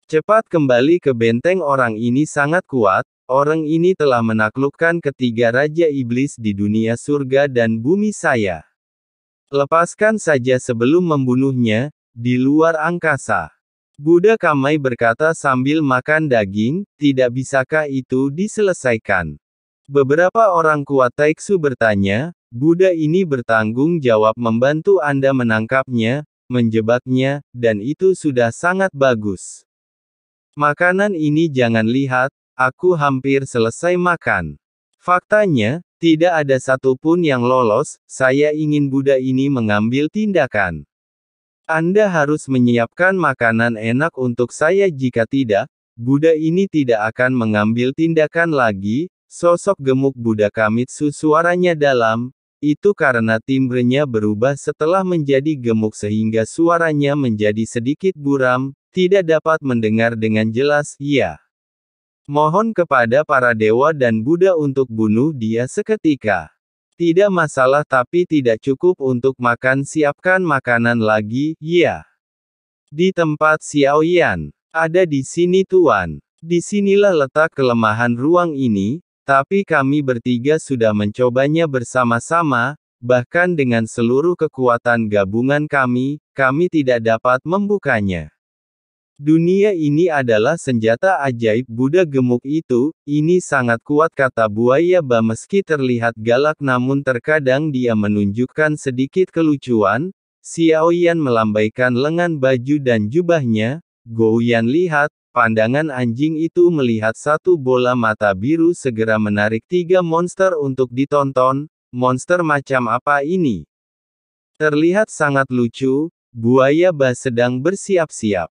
Cepat kembali ke benteng, orang ini sangat kuat, orang ini telah menaklukkan ketiga raja iblis di dunia surga dan bumi saya. Lepaskan saja sebelum membunuhnya, di luar angkasa. Buddha Kamai berkata sambil makan daging, tidak bisakah itu diselesaikan? Beberapa orang kuat Taiksu bertanya, Buddha ini bertanggung jawab membantu Anda menangkapnya, menjebaknya, dan itu sudah sangat bagus. Makanan ini jangan lihat, aku hampir selesai makan. Faktanya, tidak ada satupun yang lolos, saya ingin Buddha ini mengambil tindakan. Anda harus menyiapkan makanan enak untuk saya, jika tidak, Buddha ini tidak akan mengambil tindakan lagi. Sosok gemuk Buddha Kamitsu suaranya dalam, itu karena timbrenya berubah setelah menjadi gemuk sehingga suaranya menjadi sedikit buram, tidak dapat mendengar dengan jelas. Ya. Mohon kepada para dewa dan Buddha untuk bunuh dia seketika. Tidak masalah, tapi tidak cukup untuk makan, siapkan makanan lagi, ya. Di tempat Xiaoyan. Ada di sini Tuan. Disinilah letak kelemahan ruang ini, tapi kami bertiga sudah mencobanya bersama-sama, bahkan dengan seluruh kekuatan gabungan kami tidak dapat membukanya. Dunia ini adalah senjata ajaib Buddha gemuk itu, ini sangat kuat, kata buaya Ba meski terlihat galak namun terkadang dia menunjukkan sedikit kelucuan. Xiaoyan melambaikan lengan baju dan jubahnya, Gouyan lihat, pandangan anjing itu melihat satu bola mata biru segera menarik tiga monster untuk ditonton. Monster macam apa ini? Terlihat sangat lucu, buaya Ba sedang bersiap-siap.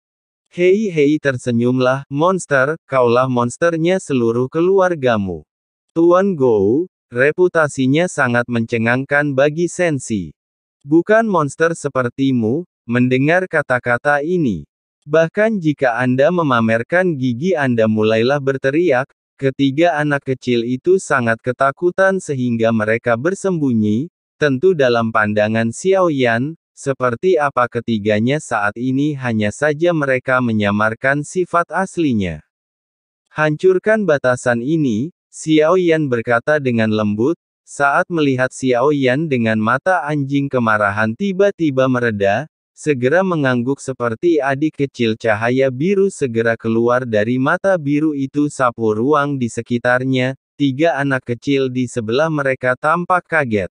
Hei tersenyumlah, monster, kaulah monsternya seluruh keluargamu. Tuan Gou, reputasinya sangat mencengangkan bagi Sensi. Bukan monster sepertimu, mendengar kata-kata ini. Bahkan jika Anda memamerkan gigi Anda mulailah berteriak, ketiga anak kecil itu sangat ketakutan sehingga mereka bersembunyi, tentu dalam pandangan Xiaoyan. Seperti apa ketiganya saat ini, hanya saja mereka menyamarkan sifat aslinya. Hancurkan batasan ini, Xiaoyan berkata dengan lembut, saat melihat Xiaoyan dengan mata anjing kemarahan tiba-tiba mereda, segera mengangguk seperti adik kecil. Cahaya biru segera keluar dari mata biru itu sapu ruang di sekitarnya, tiga anak kecil di sebelah mereka tampak kaget.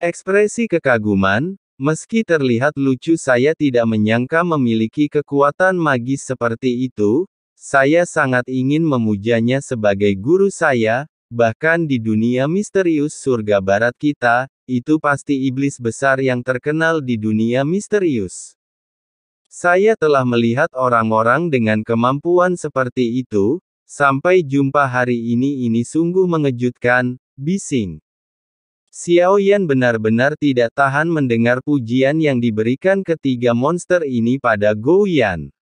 Ekspresi kekaguman. Meski terlihat lucu, saya tidak menyangka memiliki kekuatan magis seperti itu. Saya sangat ingin memujanya sebagai guru saya, bahkan di dunia misterius surga barat kita, itu pasti iblis besar yang terkenal di dunia misterius. Saya telah melihat orang-orang dengan kemampuan seperti itu. Sampai jumpa hari ini sungguh mengejutkan, bising. Xiaoyan benar-benar tidak tahan mendengar pujian yang diberikan ketiga monster ini pada Gouyan.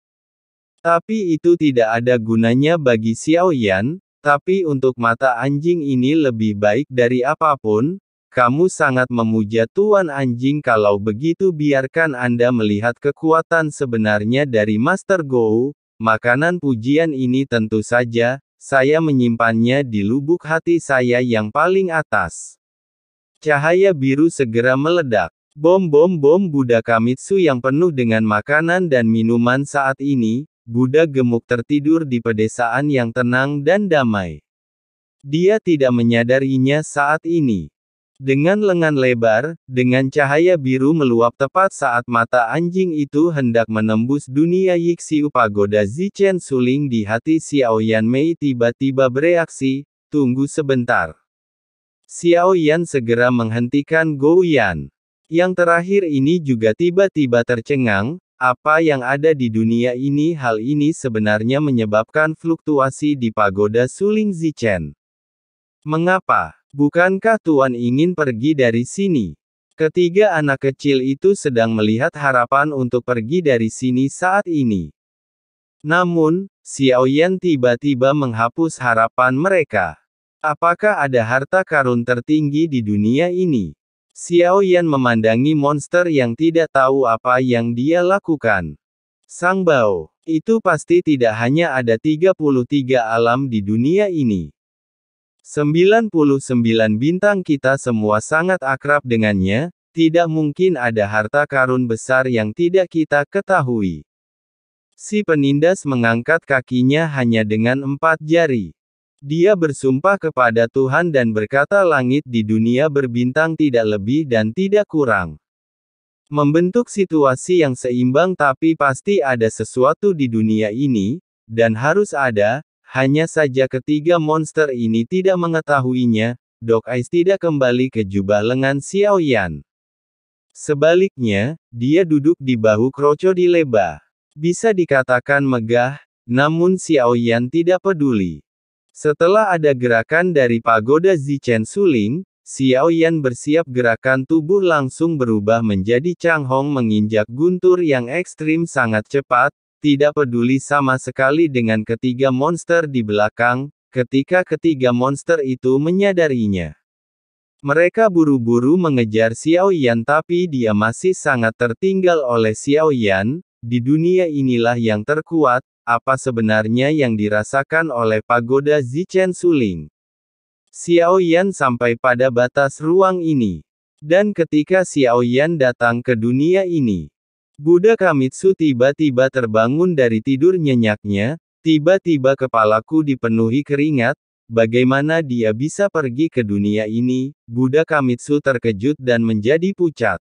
Tapi itu tidak ada gunanya bagi Xiaoyan, tapi untuk mata anjing ini lebih baik dari apapun. Kamu sangat memuja Tuan Anjing, kalau begitu biarkan Anda melihat kekuatan sebenarnya dari Master Gou. Makanan pujian ini tentu saja, saya menyimpannya di lubuk hati saya yang paling atas. Cahaya biru segera meledak. Bom Buddha Kamitsu yang penuh dengan makanan dan minuman saat ini, Buddha gemuk tertidur di pedesaan yang tenang dan damai. Dia tidak menyadarinya saat ini. Dengan lengan lebar, dengan cahaya biru meluap tepat saat mata anjing itu hendak menembus dunia Yixiu Pagoda Zichen suling di hati Xiaoyan Mei tiba-tiba bereaksi, tunggu sebentar. Xiaoyan segera menghentikan Gouyan. Yang terakhir ini juga tiba-tiba tercengang, apa yang ada di dunia ini? Hal ini sebenarnya menyebabkan fluktuasi di pagoda suling Zichen. Mengapa? Bukankah Tuan ingin pergi dari sini? Ketiga anak kecil itu sedang melihat harapan untuk pergi dari sini saat ini. Namun, Xiaoyan tiba-tiba menghapus harapan mereka. Apakah ada harta karun tertinggi di dunia ini? Xiaoyan memandangi monster yang tidak tahu apa yang dia lakukan. Sang Bao. Itu pasti tidak hanya ada 33 alam di dunia ini. 99 bintang kita semua sangat akrab dengannya, tidak mungkin ada harta karun besar yang tidak kita ketahui. Si penindas mengangkat kakinya hanya dengan 4 jari. Dia bersumpah kepada Tuhan dan berkata langit di dunia berbintang tidak lebih dan tidak kurang. Membentuk situasi yang seimbang tapi pasti ada sesuatu di dunia ini, dan harus ada, hanya saja ketiga monster ini tidak mengetahuinya. Dog Eyes tidak kembali ke jubah lengan Xiao Yan. Sebaliknya, dia duduk di bahu krokodil lebah. Bisa dikatakan megah, namun Xiao Yan tidak peduli. Setelah ada gerakan dari pagoda Zichen Suling, Xiao Yan bersiap gerakan tubuh langsung berubah menjadi Chang Hong menginjak guntur yang ekstrim sangat cepat, tidak peduli sama sekali dengan ketiga monster di belakang, ketika ketiga monster itu menyadarinya. Mereka buru-buru mengejar Xiao Yan tapi dia masih sangat tertinggal oleh Xiao Yan, di dunia inilah yang terkuat. Apa sebenarnya yang dirasakan oleh pagoda Zichen Suling? Xiao Yan sampai pada batas ruang ini. Dan ketika Xiao Yan datang ke dunia ini, Buddha Kamitsu tiba-tiba terbangun dari tidur nyenyaknya, tiba-tiba kepalaku dipenuhi keringat, bagaimana dia bisa pergi ke dunia ini? Buddha Kamitsu terkejut dan menjadi pucat.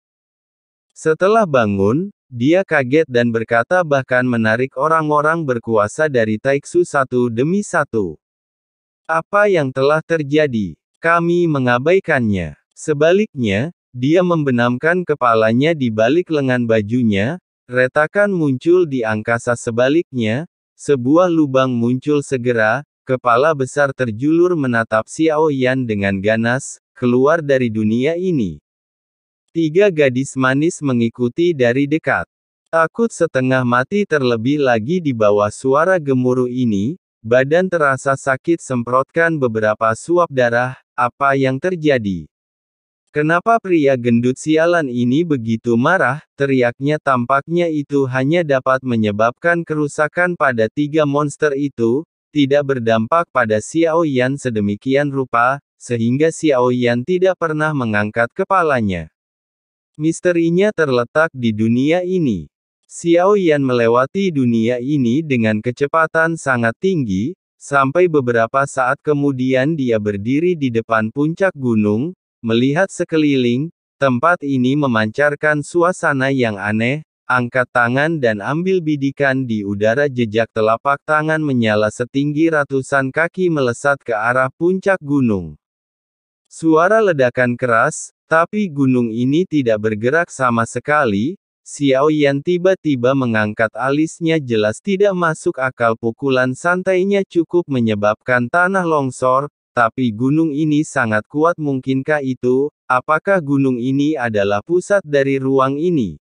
Setelah bangun, dia kaget dan berkata bahkan menarik orang-orang berkuasa dari Taiksu satu demi satu. Apa yang telah terjadi? Kami mengabaikannya. Sebaliknya, dia membenamkan kepalanya di balik lengan bajunya, retakan muncul di angkasa sebaliknya, sebuah lubang muncul segera, kepala besar terjulur menatap Xiao Yan dengan ganas, keluar dari dunia ini. 3 gadis manis mengikuti dari dekat. Takut setengah mati terlebih lagi di bawah suara gemuruh ini, badan terasa sakit semprotkan beberapa suap darah, apa yang terjadi? Kenapa pria gendut sialan ini begitu marah? Teriaknya tampaknya itu hanya dapat menyebabkan kerusakan pada 3 monster itu, tidak berdampak pada Xiao Yan sedemikian rupa, sehingga Xiao Yan tidak pernah mengangkat kepalanya. Misterinya terletak di dunia ini. Xiao Yan melewati dunia ini dengan kecepatan sangat tinggi, sampai beberapa saat kemudian dia berdiri di depan puncak gunung, melihat sekeliling, tempat ini memancarkan suasana yang aneh, angkat tangan dan ambil bidikan di udara jejak telapak tangan menyala setinggi ratusan kaki melesat ke arah puncak gunung. Suara ledakan keras, tapi gunung ini tidak bergerak sama sekali. Xiao Yan tiba-tiba mengangkat alisnya jelas tidak masuk akal pukulan santainya cukup menyebabkan tanah longsor, tapi gunung ini sangat kuat mungkinkah itu? Apakah gunung ini adalah pusat dari ruang ini?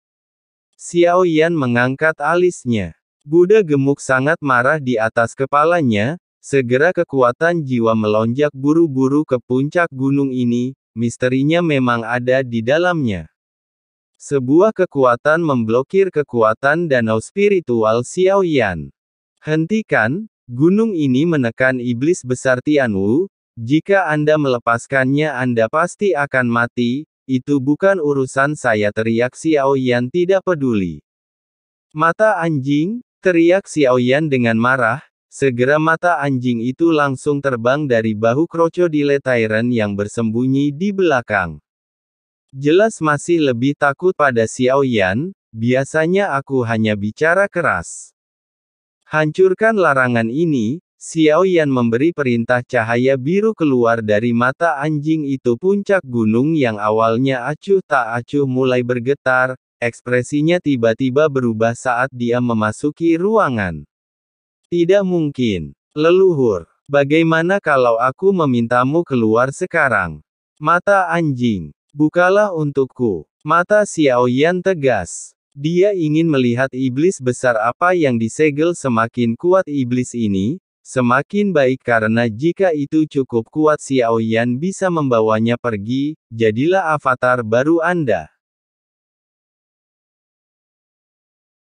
Xiao Yan mengangkat alisnya. Buddha gemuk sangat marah di atas kepalanya, segera kekuatan jiwa melonjak buru-buru ke puncak gunung ini. Misterinya memang ada di dalamnya. Sebuah kekuatan memblokir kekuatan danau spiritual Xiao Yan. Hentikan, gunung ini menekan iblis besar Tianwu, jika Anda melepaskannya Anda pasti akan mati, itu bukan urusan saya teriak Xiao Yan tidak peduli. Mata anjing, teriak Xiao Yan dengan marah. Segera mata anjing itu langsung terbang dari bahu krokodil Tyrant yang bersembunyi di belakang. Jelas masih lebih takut pada Xiao Yan, biasanya aku hanya bicara keras. Hancurkan larangan ini, Xiao Yan memberi perintah cahaya biru keluar dari mata anjing itu puncak gunung yang awalnya acuh tak acuh mulai bergetar, ekspresinya tiba-tiba berubah saat dia memasuki ruangan. Tidak mungkin. Leluhur, bagaimana kalau aku memintamu keluar sekarang? Mata anjing, bukalah untukku. Mata Xiao Yan tegas. Dia ingin melihat iblis besar apa yang disegel semakin kuat iblis ini, semakin baik karena jika itu cukup kuat Xiao Yan bisa membawanya pergi, jadilah avatar baru Anda.